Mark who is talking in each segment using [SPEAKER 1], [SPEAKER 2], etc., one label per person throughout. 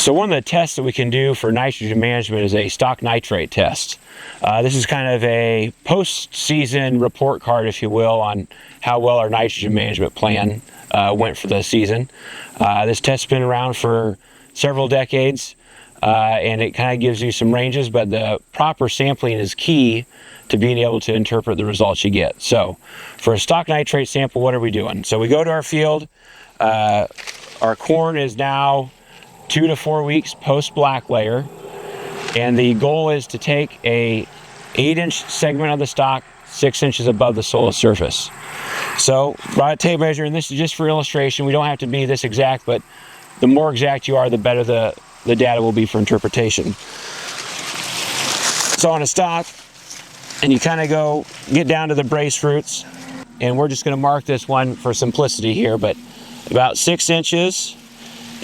[SPEAKER 1] So one of the tests that we can do for nitrogen management is a stalk nitrate test. This is kind of a post-season report card, if you will, on how well our nitrogen management plan went for the season. This test's been around for several decades, and it kind of gives you some ranges, but the proper sampling is key to being able to interpret the results you get. So for a stalk nitrate sample, what are we doing? So we go to our field. Our corn is now 2 to 4 weeks post black layer, and the goal is to take a 8-inch segment of the stalk 6 inches above the soil surface. So brought a tape measure, and this is just for illustration. We don't have to be this exact, but the more exact you are, the better the data will be for interpretation. So on a stalk, and you kind of get down to the brace roots, and we're just going to mark this one for simplicity here, but about 6 inches.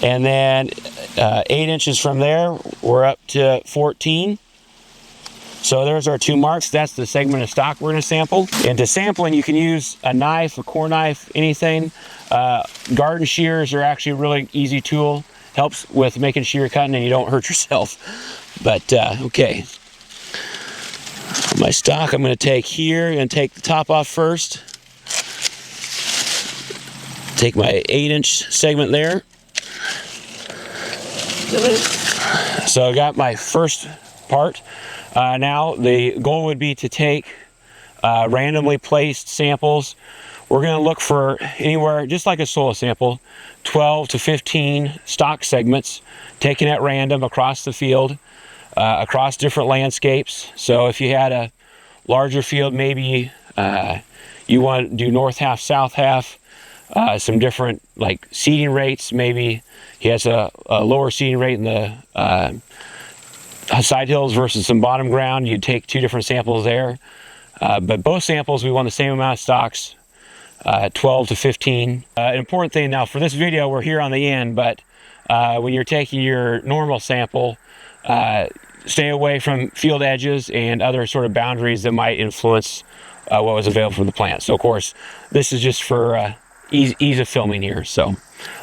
[SPEAKER 1] And then 8 inches from there, we're up to 14. So there's our 2 marks. That's the segment of stalk we're going to sample. And to sampling, you can use a knife, a core knife, anything. Garden shears are actually a really easy tool. Helps with making sure you're cutting and you don't hurt yourself. But okay. My stalk I'm going to take here. I'm going to take the top off first. Take my 8-inch segment there. So I got my first part. Now the goal would be to take randomly placed samples. We're going to look for anywhere, just like a soil sample, 12 to 15 stalk segments taken at random across the field, across different landscapes. So if you had a larger field, maybe you want to do north half, south half, some different like seeding rates. Maybe he has a lower seeding rate in the side hills versus some bottom ground. You'd take 2 different samples there. But both samples, we want the same amount of stalks, 12 to 15. An important thing now for this video, we're here on the end, but when you're taking your normal sample, stay away from field edges and other sort of boundaries that might influence what was available for the plant. So of course, this is just for ease of filming here. So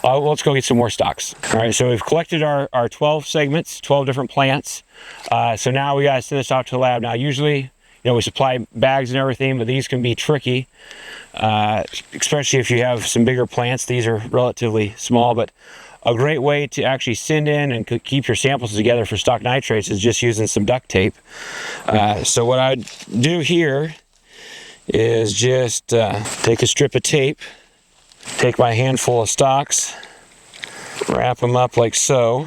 [SPEAKER 1] let's go get some more stalks. All right, so we've collected our 12 segments, 12 different plants. So now we gotta send this out to the lab. Now usually, we supply bags and everything, but these can be tricky, especially if you have some bigger plants. These are relatively small, but a great way to actually send in and keep your samples together for stalk nitrates is just using some duct tape. So what I'd do here is just take a strip of tape, take my handful of stalks, wrap them up like so,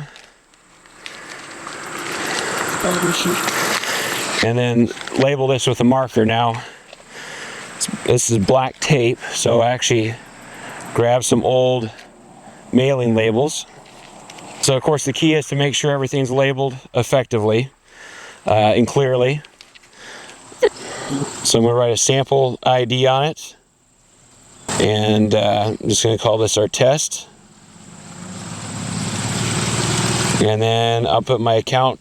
[SPEAKER 1] and then label this with a marker. Now, this is black tape, so I actually grab some old mailing labels. So of course the key is to make sure everything's labeled effectively and clearly. So I'm going to write a sample ID on it. And I'm just going to call this our test. And then I'll put my account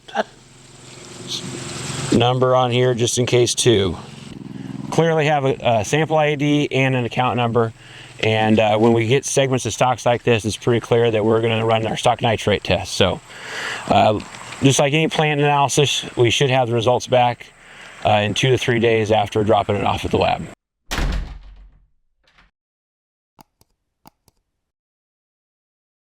[SPEAKER 1] number on here just in case too. Clearly have a sample ID and an account number. And when we get segments of stalks like this, it's pretty clear that we're going to run our stalk nitrate test. So just like any plant analysis, we should have the results back in 2 to 3 days after dropping it off at the lab.